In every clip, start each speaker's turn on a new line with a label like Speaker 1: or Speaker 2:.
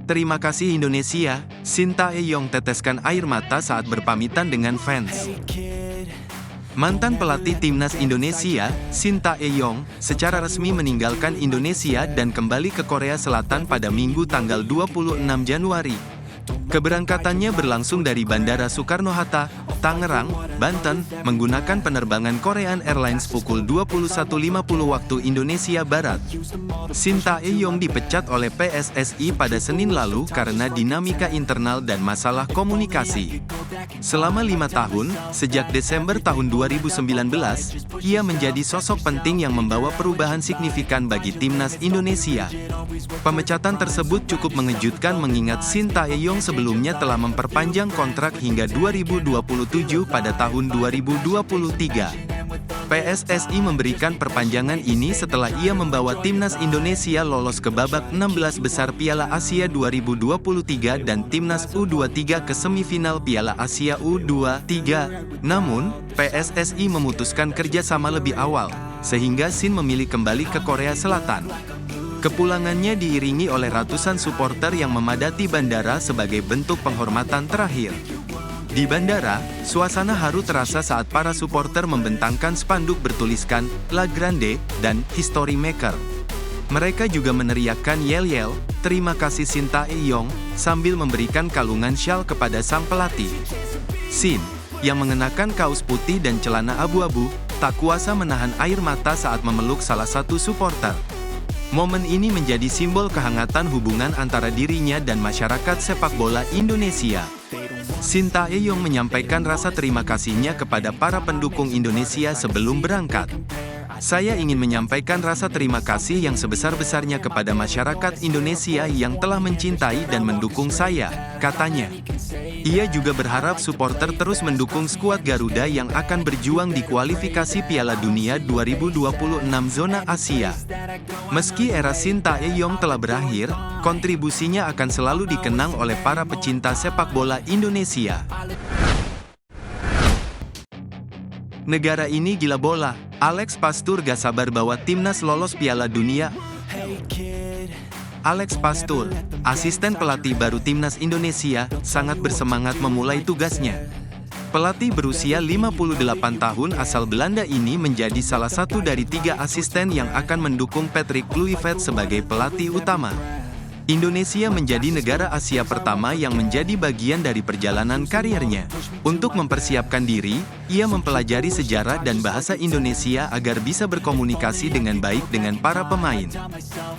Speaker 1: Terima kasih Indonesia, Sintayong teteskan air mata saat berpamitan dengan fans. Mantan pelatih timnas Indonesia, Sintayong, secara resmi meninggalkan Indonesia dan kembali ke Korea Selatan pada Minggu tanggal 26 Januari. Keberangkatannya berlangsung dari Bandara Soekarno-Hatta, Tangerang, Banten, menggunakan penerbangan Korean Airlines pukul 21.50 waktu Indonesia Barat. Sintayong dipecat oleh PSSI pada Senin lalu karena dinamika internal dan masalah komunikasi. Selama 5 tahun, sejak Desember tahun 2019, ia menjadi sosok penting yang membawa perubahan signifikan bagi timnas Indonesia. Pemecatan tersebut cukup mengejutkan mengingat Sintayong sebelumnya telah memperpanjang kontrak hingga 2027 pada tahun 2023. PSSI memberikan perpanjangan ini setelah ia membawa timnas Indonesia lolos ke babak 16 besar Piala Asia 2023 dan timnas U23 ke semifinal Piala Asia U23. Namun, PSSI memutuskan kerjasama lebih awal, sehingga Sin memilih kembali ke Korea Selatan. Kepulangannya diiringi oleh ratusan supporter yang memadati bandara sebagai bentuk penghormatan terakhir. Di bandara, suasana haru terasa saat para supporter membentangkan spanduk bertuliskan La Grande dan History Maker. Mereka juga meneriakkan yel-yel, "Terima kasih Sintayong," sambil memberikan kalungan syal kepada sang pelatih. Sin, yang mengenakan kaos putih dan celana abu-abu, tak kuasa menahan air mata saat memeluk salah satu supporter. Momen ini menjadi simbol kehangatan hubungan antara dirinya dan masyarakat sepak bola Indonesia. Sintayong menyampaikan rasa terima kasihnya kepada para pendukung Indonesia sebelum berangkat. "Saya ingin menyampaikan rasa terima kasih yang sebesar-besarnya kepada masyarakat Indonesia yang telah mencintai dan mendukung saya," katanya. Ia juga berharap supporter terus mendukung skuad Garuda yang akan berjuang di kualifikasi Piala Dunia 2026 zona Asia. Meski era Sintayong telah berakhir, kontribusinya akan selalu dikenang oleh para pecinta sepak bola Indonesia. Negara ini gila bola. Alex Pastur gak sabar bawa timnas lolos Piala Dunia. Alex Pastur, asisten pelatih baru timnas Indonesia, sangat bersemangat memulai tugasnya. Pelatih berusia 58 tahun asal Belanda ini menjadi salah satu dari 3 asisten yang akan mendukung Patrick Kluivert sebagai pelatih utama. Indonesia menjadi negara Asia pertama yang menjadi bagian dari perjalanan karirnya. Untuk mempersiapkan diri, ia mempelajari sejarah dan bahasa Indonesia agar bisa berkomunikasi dengan baik dengan para pemain.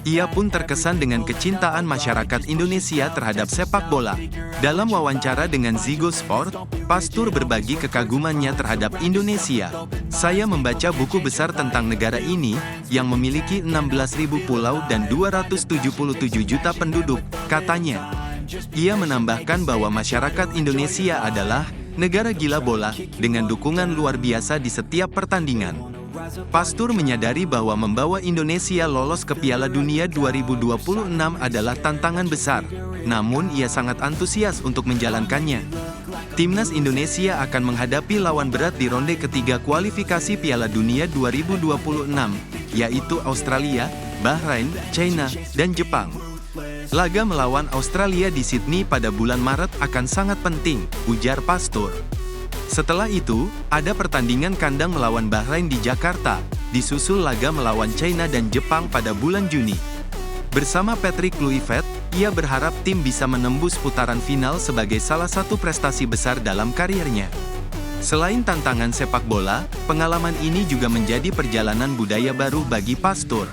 Speaker 1: Ia pun terkesan dengan kecintaan masyarakat Indonesia terhadap sepak bola. Dalam wawancara dengan Ziggo Sport, Pastur berbagi kekagumannya terhadap Indonesia. "Saya membaca buku besar tentang negara ini, yang memiliki 16.000 pulau dan 277 juta penduduk," katanya. Ia menambahkan bahwa masyarakat Indonesia adalah negara gila bola, dengan dukungan luar biasa di setiap pertandingan. Pastur menyadari bahwa membawa Indonesia lolos ke Piala Dunia 2026 adalah tantangan besar, namun ia sangat antusias untuk menjalankannya. Timnas Indonesia akan menghadapi lawan berat di ronde ketiga kualifikasi Piala Dunia 2026, yaitu Australia, Bahrain, China, dan Jepang. Laga melawan Australia di Sydney pada bulan Maret akan sangat penting, ujar Pastur. Setelah itu, ada pertandingan kandang melawan Bahrain di Jakarta, disusul laga melawan China dan Jepang pada bulan Juni. Bersama Patrick Kluivert, ia berharap tim bisa menembus putaran final sebagai salah satu prestasi besar dalam karirnya. Selain tantangan sepak bola, pengalaman ini juga menjadi perjalanan budaya baru bagi Pastur.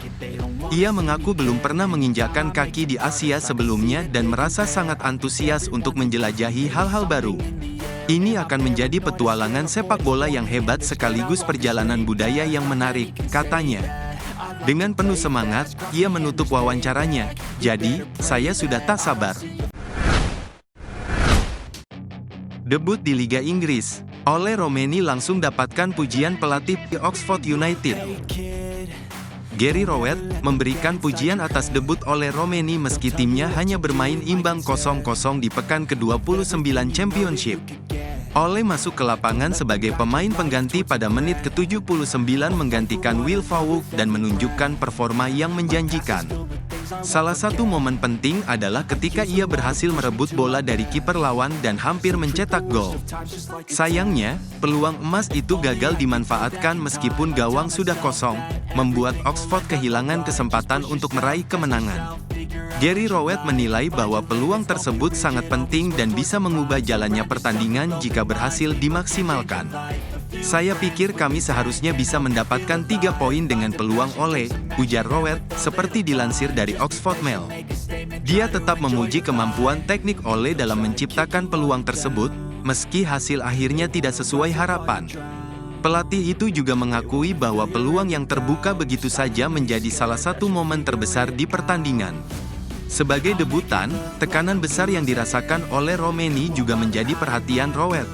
Speaker 1: Ia mengaku belum pernah menginjakkan kaki di Asia sebelumnya dan merasa sangat antusias untuk menjelajahi hal-hal baru. Ini akan menjadi petualangan sepak bola yang hebat sekaligus perjalanan budaya yang menarik, katanya. Dengan penuh semangat, ia menutup wawancaranya. "Jadi, saya sudah tak sabar." Debut di Liga Inggris, Ole Romeni langsung dapatkan pujian pelatih Oxford United. Gary Rowett memberikan pujian atas debut Ole Romeni meski timnya hanya bermain imbang 0-0 di pekan ke-29 Championship. Ole masuk ke lapangan sebagai pemain pengganti pada menit ke-79 menggantikan Will Vaughan dan menunjukkan performa yang menjanjikan. Salah satu momen penting adalah ketika ia berhasil merebut bola dari kiper lawan dan hampir mencetak gol. Sayangnya, peluang emas itu gagal dimanfaatkan meskipun gawang sudah kosong, membuat Oxford kehilangan kesempatan untuk meraih kemenangan. Gary Rowett menilai bahwa peluang tersebut sangat penting dan bisa mengubah jalannya pertandingan jika berhasil dimaksimalkan. Saya pikir kami seharusnya bisa mendapatkan 3 poin dengan peluang Ole, ujar Rowett, seperti dilansir dari Oxford Mail. Dia tetap memuji kemampuan teknik Ole dalam menciptakan peluang tersebut, meski hasil akhirnya tidak sesuai harapan. Pelatih itu juga mengakui bahwa peluang yang terbuka begitu saja menjadi salah satu momen terbesar di pertandingan. Sebagai debutan, tekanan besar yang dirasakan oleh Romeni juga menjadi perhatian Rowett.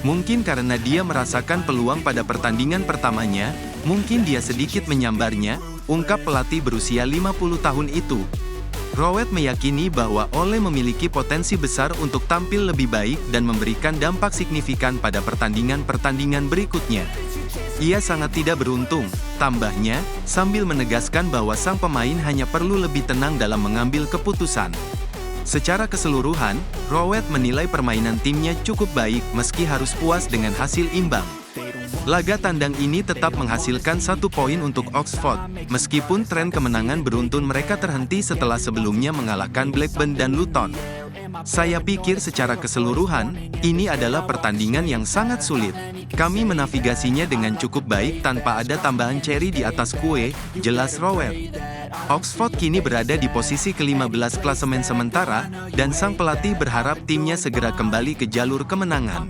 Speaker 1: Mungkin karena dia merasakan peluang pada pertandingan pertamanya, mungkin dia sedikit menyambarnya, ungkap pelatih berusia 50 tahun itu. Rowett meyakini bahwa Ole memiliki potensi besar untuk tampil lebih baik dan memberikan dampak signifikan pada pertandingan-pertandingan berikutnya. Ia sangat tidak beruntung, tambahnya, sambil menegaskan bahwa sang pemain hanya perlu lebih tenang dalam mengambil keputusan. Secara keseluruhan, Rowett menilai permainan timnya cukup baik meski harus puas dengan hasil imbang. Laga tandang ini tetap menghasilkan 1 poin untuk Oxford, meskipun tren kemenangan beruntun mereka terhenti setelah sebelumnya mengalahkan Blackburn dan Luton. Saya pikir secara keseluruhan, ini adalah pertandingan yang sangat sulit. Kami menavigasinya dengan cukup baik tanpa ada tambahan cherry di atas kue, jelas Rowett. Oxford kini berada di posisi ke-15 klasemen sementara, dan sang pelatih berharap timnya segera kembali ke jalur kemenangan.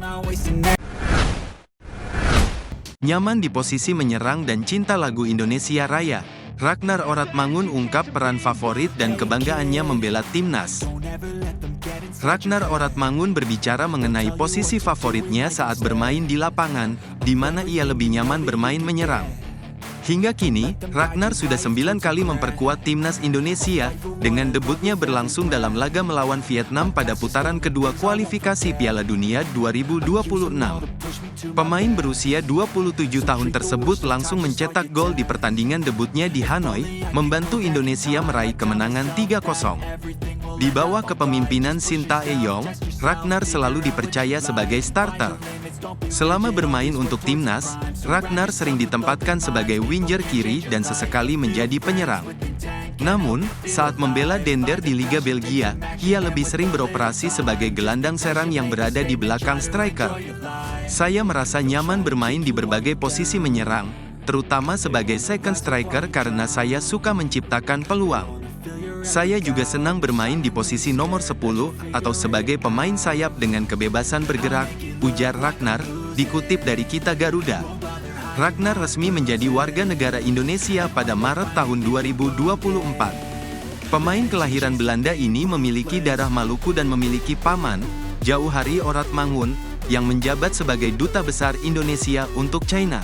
Speaker 1: Nyaman di posisi menyerang dan cinta lagu Indonesia Raya, Ragnar Oratmangun ungkap peran favorit dan kebanggaannya membela timnas. Ragnar Oratmangun berbicara mengenai posisi favoritnya saat bermain di lapangan, di mana ia lebih nyaman bermain menyerang. Hingga kini, Ragnar sudah 9 kali memperkuat timnas Indonesia, dengan debutnya berlangsung dalam laga melawan Vietnam pada putaran kedua kualifikasi Piala Dunia 2026. Pemain berusia 27 tahun tersebut langsung mencetak gol di pertandingan debutnya di Hanoi, membantu Indonesia meraih kemenangan 3-0. Di bawah kepemimpinan Shin Tae-yong, Ragnar selalu dipercaya sebagai starter. Selama bermain untuk timnas, Ragnar sering ditempatkan sebagai winger kiri dan sesekali menjadi penyerang. Namun, saat membela Dender di Liga Belgia, ia lebih sering beroperasi sebagai gelandang serang yang berada di belakang striker. Saya merasa nyaman bermain di berbagai posisi menyerang, terutama sebagai second striker karena saya suka menciptakan peluang. Saya juga senang bermain di posisi nomor 10 atau sebagai pemain sayap dengan kebebasan bergerak, ujar Ragnar, dikutip dari Kita Garuda. Ragnar resmi menjadi warga negara Indonesia pada Maret tahun 2024. Pemain kelahiran Belanda ini memiliki darah Maluku dan memiliki paman, Jauhari Oratmangun, yang menjabat sebagai Duta Besar Indonesia untuk China.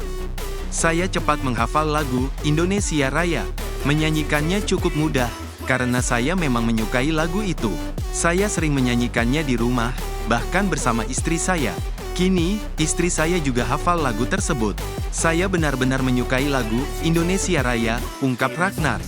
Speaker 1: Saya cepat menghafal lagu Indonesia Raya. Menyanyikannya cukup mudah, karena saya memang menyukai lagu itu. Saya sering menyanyikannya di rumah, bahkan bersama istri saya. Kini, istri saya juga hafal lagu tersebut. Saya benar-benar menyukai lagu Indonesia Raya, ungkap Ragnar.